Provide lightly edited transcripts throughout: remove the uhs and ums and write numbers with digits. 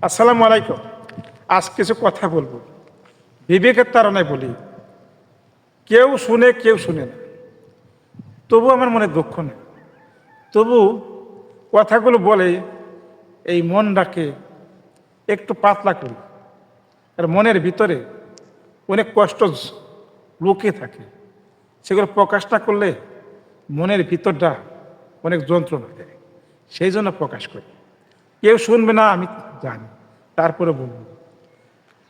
আসসালামু আলাইকুম। আজ কিছু কথা বলবো, বিবেকের তাড়নায় বলি। কেউ শুনে কেউ শুনে না, তবু আমার মনে দুঃখ নেই। তবু কথাগুলো বলে এই মনটাকে একটু পাতলা করি। আর মনের ভিতরে অনেক কষ্ট লুকিয়ে থাকে, সেগুলো প্রকাশ না করলে মনের ভিতরটা অনেক যন্ত্রণা দেয়। সেই জন্য প্রকাশ করি। কেউ শুনবে না আমি জানি, তারপরে বলবো।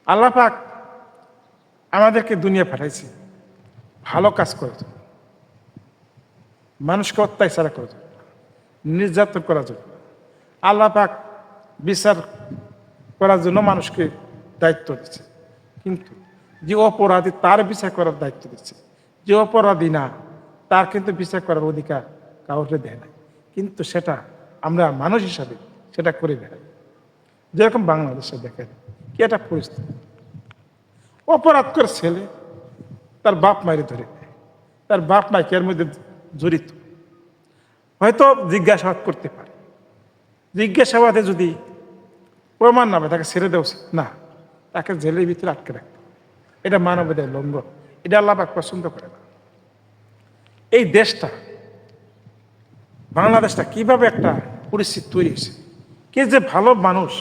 আল্লাহ পাক আমাদেরকে দুনিয়া পাঠাইছে ভালো কাজ করার জন্য, মানুষকে অত্যাচার করার জন্য, নির্যাতন করার জন্য। আল্লাহ পাক বিচার করার জন্য মানুষকে দায়িত্ব দিচ্ছে, কিন্তু যে অপরাধী তার বিচার করার দায়িত্ব দিচ্ছে। যে অপরাধী না, তার কিন্তু বিচার করার অধিকার কাউকে দেয় না। কিন্তু সেটা আমরা মানুষ হিসাবে সেটা করে বেড়াই। যেরকম বাংলাদেশে দেখেন কি একটা পরিস্থিতি, অপরাধ করে ছেলে তার বাপ মায়ের ধরে নেয়, তার বাপ মাকে এর মধ্যে জড়িত। হয়তো জিজ্ঞাসাবাদ করতে পারে, জিজ্ঞাসাবাদে যদি প্রমাণ না পায় তাকে ছেড়ে দেওয়া উচিত না, তাকে জেলের ভিতরে আটকে রাখতে হবে। এটা মানবাধিকার লঙ্ঘন, এটা আল্লাহ পাক পছন্দ করে না। এই দেশটা বাংলাদেশটা কিভাবে একটা পরিস্থিতি তৈরি হয়েছে, কে যে ভালো মানুষ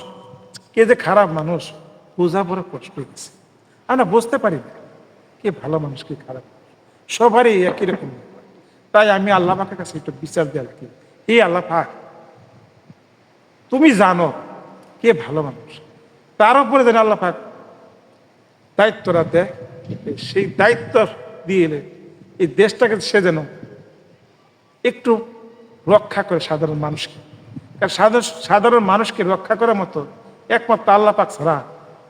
কে যে খারাপ মানুষ বোঝা বড় কষ্ট হয়ে গেছে। আমরা বুঝতে পারি না কে ভালো মানুষ কে খারাপ মানুষ, সবারই একই রকম ব্যাপার। তাই আমি আল্লাহ পাকের কাছে একটু বিচার দেওয়া রাখি, হে আল্লাহ পাক, তুমি জানো কে ভালো মানুষ, তার উপরে যেন আল্লাহ পাক দায়িত্বটা দেয়। সেই দায়িত্ব দিয়ে এলে এই দেশটাকে সে যেন একটু রক্ষা করে সাধারণ মানুষকে। কারণ সাধারণ মানুষকে রক্ষা করার মতো একমাত্র আল্লাহ পাক ছাড়া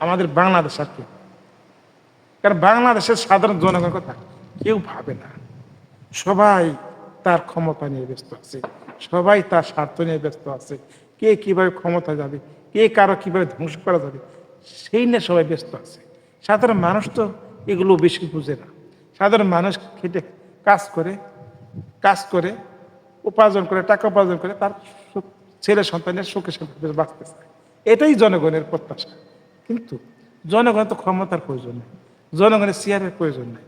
আমাদের বাংলাদেশ আর কি। কারণ বাংলাদেশের সাধারণ জনগণের কথা কেউ ভাবে না। সবাই তার ক্ষমতা নিয়ে ব্যস্ত আছে, সবাই তার স্বার্থ নিয়ে ব্যস্ত আছে। কে কিভাবে ক্ষমতা যাবে, কে কারো কিভাবে ধ্বংস করা যাবে, সেই নিয়ে সবাই ব্যস্ত আছে। সাধারণ মানুষ তো এগুলো বেশি বুঝে না। সাধারণ মানুষ খেটে কাজ করে উপার্জন করে, টাকা উপার্জন করে তার ছেলে সন্তানের সুখে শান্তিতে বাঁচতে চায়। এটাই জনগণের প্রত্যাশা। কিন্তু জনগণের তো ক্ষমতার প্রয়োজন নেই, জনগণের চেয়ারের প্রয়োজন নেই।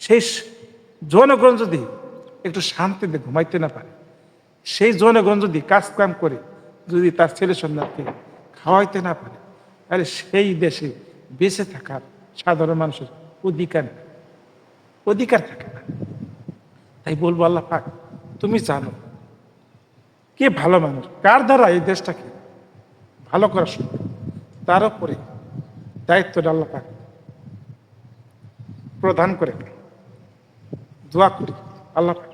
সেই জনগণ যদি একটু শান্তিতে ঘুমাইতে না পারে, সেই জনগণ যদি কাজকাম করে যদি তার ছেলে সন্তানকে খাওয়াইতে না পারে, তাহলে সেই দেশে বেঁচে থাকার সাধারণ মানুষের অধিকার থাকে না। তাই বলবো আল্লাহ পাক, তুমি জানো কে ভালো মানুষ, কার দ্বারা এই দেশটাকে ভালো করা সম্ভব। তার উপরে দায়িত্বটা আল্লাহ পাক প্রদান করে দোয়া করি আল্লাহ পাক,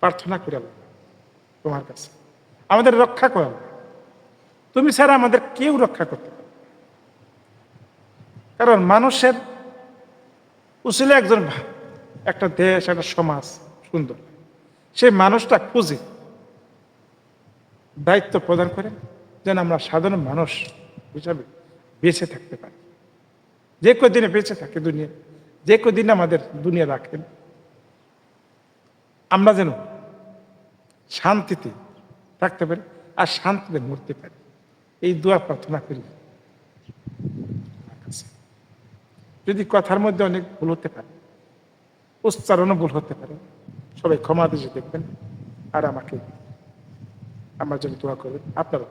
প্রার্থনা করি আল্লাহ তোমার কাছে আমাদের রক্ষা করো। তুমি ছাড়া আমাদের কেউ রক্ষা করতে পারে। কারণ মানুষের উচিলে একটা দেশ, একটা সমাজ সুন্দর, সেই মানুষটা খুঁজে দায়িত্ব প্রদান করে যেন আমরা সাধারণ মানুষ হিসাবে বেঁচে থাকতে পারি। যে কদিনে বেঁচে থাকে দুনিয়া, যে কদিন আমাদের দুনিয়া রাখেন, আমরা যেন শান্তিতে থাকতে পারি আর শান্তিতে মরতে পারি। এই দোয়া প্রার্থনা করি। যদি কথার মধ্যে অনেক ভুল হতে পারে, উচ্চারণও ভুল হতে পারে, সবাই ক্ষমা দৃষ্টিতে দেখবেন আর আমার জন্য দোয়া করবেন। আপনারা